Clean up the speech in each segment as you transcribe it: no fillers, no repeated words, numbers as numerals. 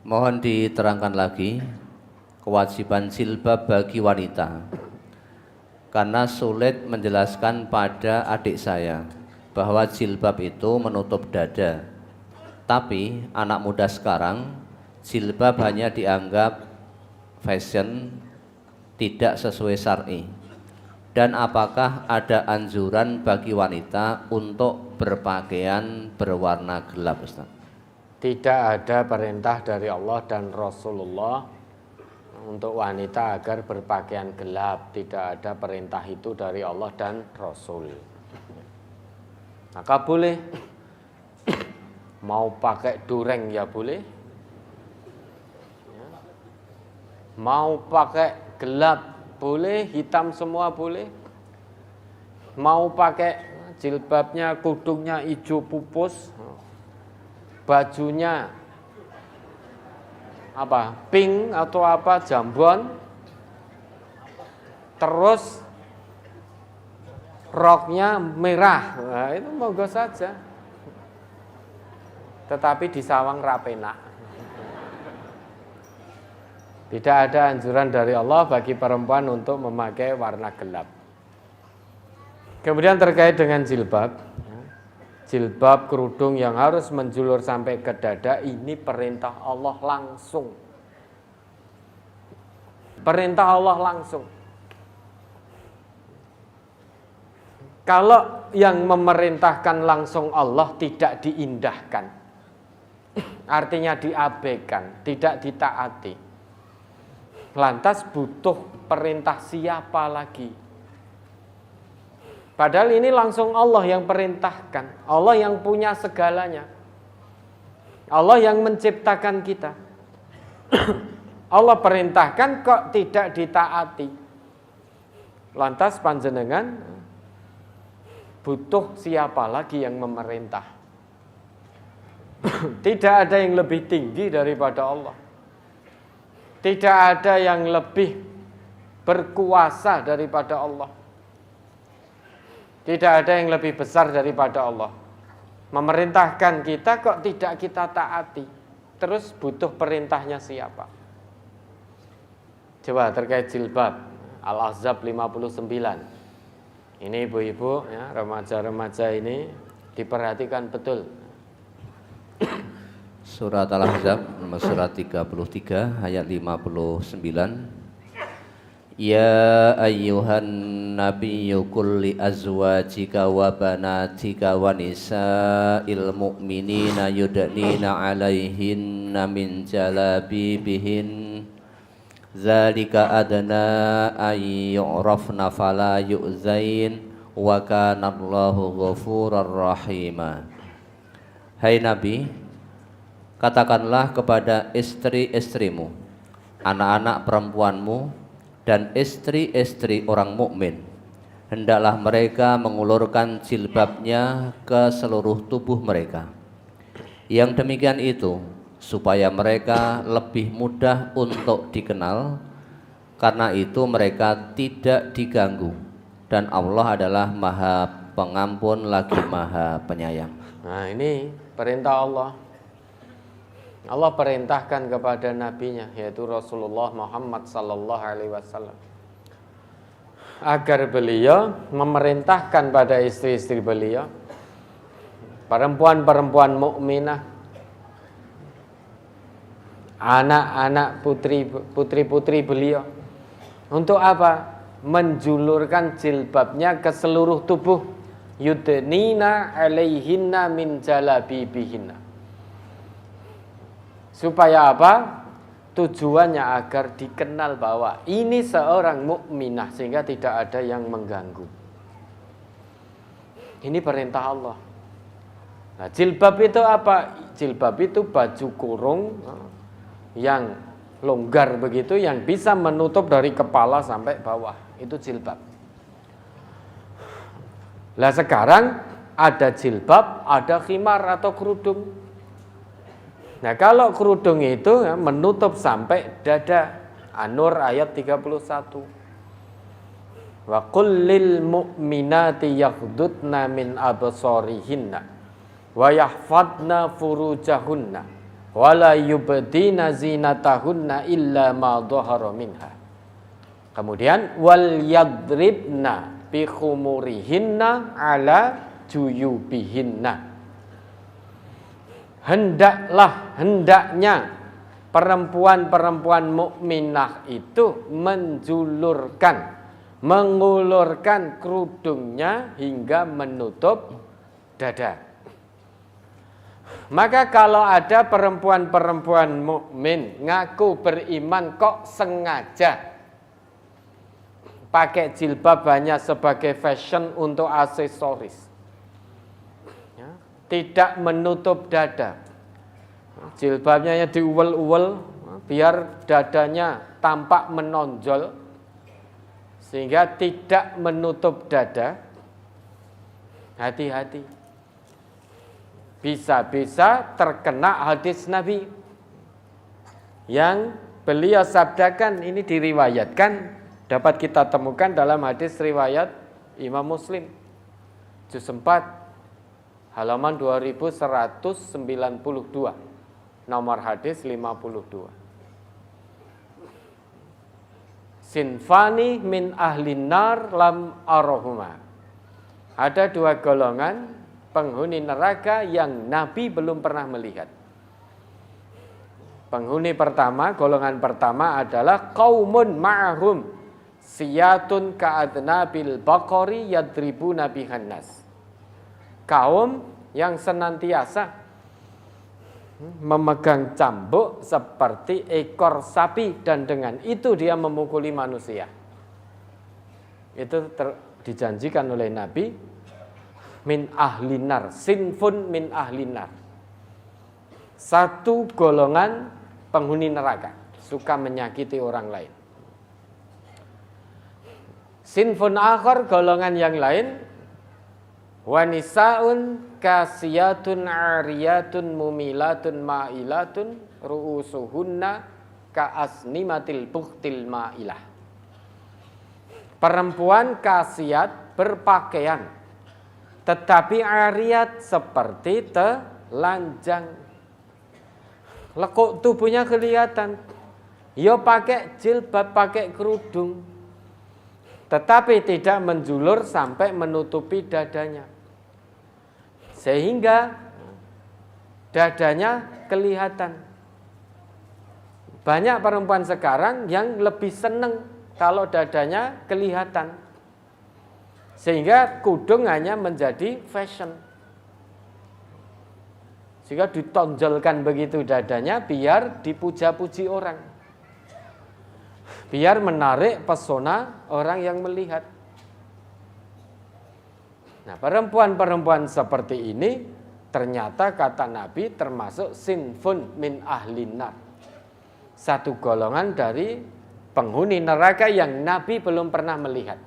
Mohon diterangkan lagi kewajiban jilbab bagi wanita, karena sulit menjelaskan pada adik saya bahwa jilbab itu menutup dada. Tapi anak muda sekarang jilbab hanya dianggap fashion, tidak sesuai syar'i. Dan apakah ada anjuran bagi wanita untuk berpakaian berwarna gelap, Ustaz? Tidak ada perintah dari Allah dan Rasulullah untuk wanita agar berpakaian gelap. Tidak ada perintah itu dari Allah dan Rasul. Maka boleh mau pakai dureng ya boleh, mau pakai gelap boleh, hitam semua boleh, mau pakai jilbabnya kudungnya hijau pupus, bajunya apa pink atau apa jambon, terus roknya merah, nah, itu monggo saja. Tetapi di sawang rapenak. Tidak ada anjuran dari Allah bagi perempuan untuk memakai warna gelap. Kemudian terkait dengan jilbab, jilbab kerudung yang harus menjulur sampai ke dada, ini perintah Allah langsung. Perintah Allah langsung. Kalau yang memerintahkan langsung Allah tidak diindahkan, artinya diabaikan, tidak ditaati, lantas butuh perintah siapa lagi? Padahal ini langsung Allah yang perintahkan, Allah yang punya segalanya, Allah yang menciptakan kita. Allah perintahkan kok tidak ditaati. Lantas panjenengan butuh siapa lagi yang memerintah? Tidak ada yang lebih tinggi daripada Allah. Tidak ada yang lebih berkuasa daripada Allah. Tidak ada yang lebih besar daripada Allah. Memerintahkan kita kok tidak kita taati. Terus butuh perintahnya siapa? Coba terkait jilbab, Al-Ahzab 59. Ini ibu-ibu, ya, remaja-remaja ini diperhatikan betul. Surat Al-Ahzab nomor surat 33 ayat 59. Ya ayyuhan nabiyyu qul li azwajika wa banatika wa nisa'il mu'minina yudnina 'alaihinna min jalabibihin dzalika adna ay yu'rafna fala yu'zain wa kana Allahu ghafurur rahima. Hai Nabi, katakanlah kepada istri-istrimu, anak-anak perempuanmu, dan istri-istri orang mukmin, hendaklah mereka mengulurkan jilbabnya ke seluruh tubuh mereka. Yang demikian itu supaya mereka lebih mudah untuk dikenal, karena itu mereka tidak diganggu, dan Allah adalah Maha Pengampun lagi Maha Penyayang. Nah, ini perintah Allah. Allah perintahkan kepada nabinya, yaitu Rasulullah Muhammad sallallahu alaihi wasallam, agar beliau memerintahkan pada istri-istri beliau, perempuan-perempuan mukminah, anak-anak putri-putri beliau, untuk apa? Menjulurkan jilbabnya ke seluruh tubuh. Yudnina alaihinna min jalabibihinna. Supaya apa? Tujuannya agar dikenal bahwa ini seorang mukminah, sehingga tidak ada yang mengganggu. Ini perintah Allah. Nah, jilbab itu apa? Jilbab itu baju kurung yang longgar begitu, yang bisa menutup dari kepala sampai bawah. Itu jilbab. Lah sekarang ada jilbab, ada khimar atau kerudung. Nah, kalau kerudung itu menutup sampai dada. An-Nur ayat 31. Wa qul lil mu'minati yaghdudna min absarihinna wa yahfadna furujahunna wala yubdina zinatahunna illa ma dhahara minha. Kemudian wal yadribna bi khumurihinna ala juyubihinna. Hendaknya perempuan-perempuan mukminah itu mengulurkan kerudungnya hingga menutup dada. Maka kalau ada perempuan-perempuan mukmin ngaku beriman kok sengaja pakai jilbab hanya sebagai fashion untuk aksesoris, ya, tidak menutup dada, jilbabnya ya diuwel-uwel biar dadanya tampak menonjol sehingga tidak menutup dada, hati-hati, bisa-bisa terkena hadis Nabi yang beliau sabdakan. Ini diriwayatkan, dapat kita temukan dalam hadis riwayat Imam Muslim juz 4 halaman 2192, nomor hadis 52. Sinfani min ahlin nar lam arahuma. Ada dua golongan penghuni neraka yang Nabi belum pernah melihat. Penghuni pertama, golongan pertama adalah qaumun ma'ahum siyatun ka'adnabil baqari yadribuna bihan nas. Kaum yang senantiasa memegang cambuk seperti ekor sapi dan dengan itu dia memukuli manusia. Itu dijanjikan oleh Nabi, min ahlinar, sinfun min ahlinar. Satu golongan penghuni neraka, suka menyakiti orang lain. Sinfun akhar, golongan yang lain, wanisaun kasiyatun ariyatun mumilatun ma'ilatun ru'usuhunna ka'asnimatil bukhtil ma'ilah. Perempuan kasiyat berpakaian tetapi ariyat seperti telanjang, lekuk tubuhnya kelihatan, yo pakai jilbab, pakai kerudung, tetapi tidak menjulur sampai menutupi dadanya, sehingga dadanya kelihatan. Banyak perempuan sekarang yang lebih seneng kalau dadanya kelihatan, sehingga kudung hanya menjadi fashion, sehingga ditonjolkan begitu dadanya biar dipuja-puji orang, biar menarik pesona orang yang melihat. Nah, perempuan-perempuan seperti ini ternyata kata Nabi termasuk sinfun min ahlinar, satu golongan dari penghuni neraka yang Nabi belum pernah melihat.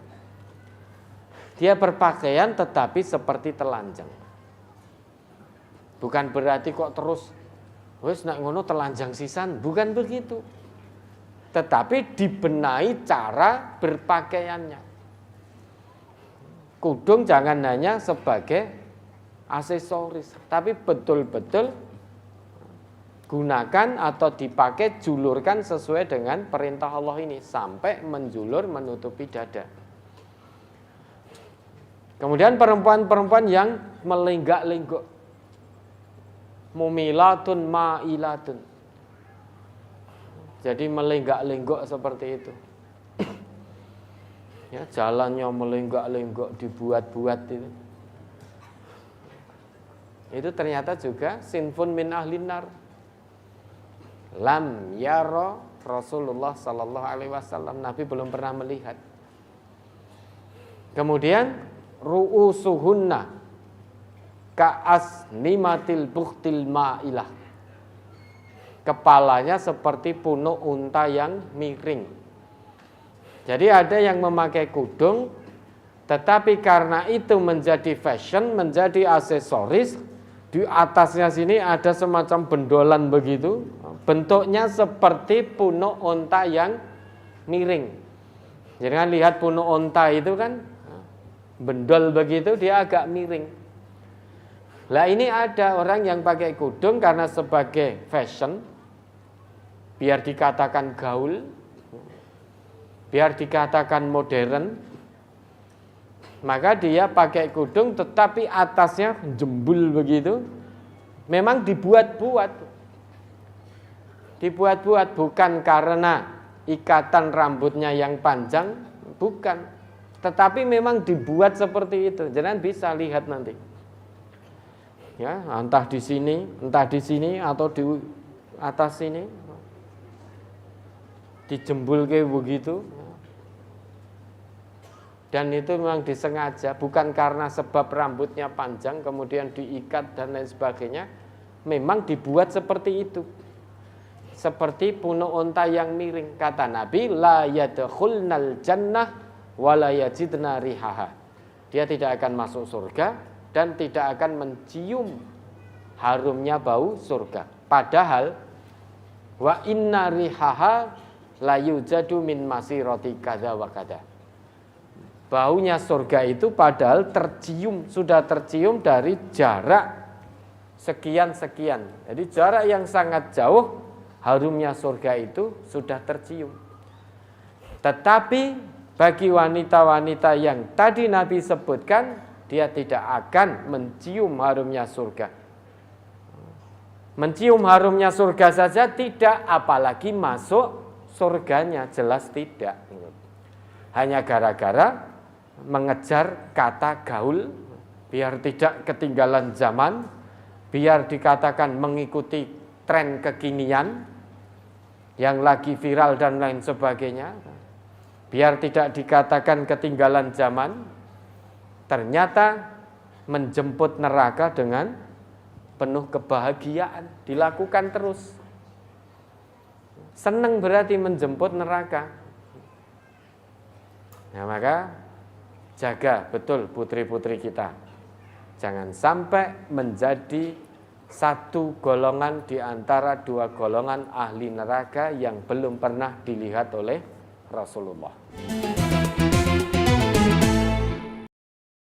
Dia berpakaian tetapi seperti telanjang. Bukan berarti kok terus wis nek ngono telanjang sisan, bukan begitu. Tetapi dibenahi cara berpakaiannya. Kudung jangan hanya sebagai aksesoris, tapi betul-betul gunakan atau dipakai, julurkan sesuai dengan perintah Allah ini sampai menjulur menutupi dada. Kemudian perempuan-perempuan yang melenggak-lenggok, mumilatun ma'ilatun, jadi melenggak-lenggok seperti itu. Ya, jalannya melenggak-lenggok, dibuat-buat itu. Itu ternyata juga sinfun min ahlinar. Lam yara Rasulullah sallallahu alaihi wasallam, Nabi belum pernah melihat. Kemudian ru'usuhunna ka'asnimatil bukhtil ma'ilah. Kepalanya seperti punuk unta yang miring. Jadi ada yang memakai kudung, tetapi karena itu menjadi fashion, menjadi aksesoris, di atasnya sini ada semacam bendolan begitu, bentuknya seperti punuk unta yang miring. Jadi kan lihat punuk unta itu kan bendol begitu, dia agak miring. Lah ini ada orang yang pakai kudung karena sebagai fashion, biar dikatakan gaul, biar dikatakan modern, maka dia pakai kudung tetapi atasnya jembul begitu. Memang dibuat-buat bukan karena ikatan rambutnya yang panjang, bukan, tetapi memang dibuat seperti itu. Jangan bisa lihat nanti, ya, entah di sini atau di atas sini dijembul kayak begitu. Dan itu memang disengaja, bukan karena sebab rambutnya panjang kemudian diikat dan lain sebagainya. Memang dibuat seperti itu. Seperti punuk unta yang miring. Kata Nabi, la yadkhulnal jannah wa la yajidna rihaha. Dia tidak akan masuk surga dan tidak akan mencium harumnya bau surga. Padahal wa inna rihaha la yujadu min masirati kadza wa kadza. Baunya surga itu padahal sudah tercium dari jarak sekian-sekian. Jadi jarak yang sangat jauh harumnya surga itu sudah tercium. Tetapi bagi wanita-wanita yang tadi Nabi sebutkan, dia tidak akan mencium harumnya surga. Mencium harumnya surga saja tidak, apalagi masuk surganya, jelas tidak. Hanya gara-gara mengejar kata gaul, biar tidak ketinggalan zaman, biar dikatakan mengikuti tren kekinian yang lagi viral dan lain sebagainya, biar tidak dikatakan ketinggalan zaman. Ternyata menjemput neraka dengan penuh kebahagiaan, dilakukan terus. Senang berarti menjemput neraka. Nah, maka jaga betul putri-putri kita. Jangan sampai menjadi satu golongan di antara dua golongan ahli neraka yang belum pernah dilihat oleh Rasulullah.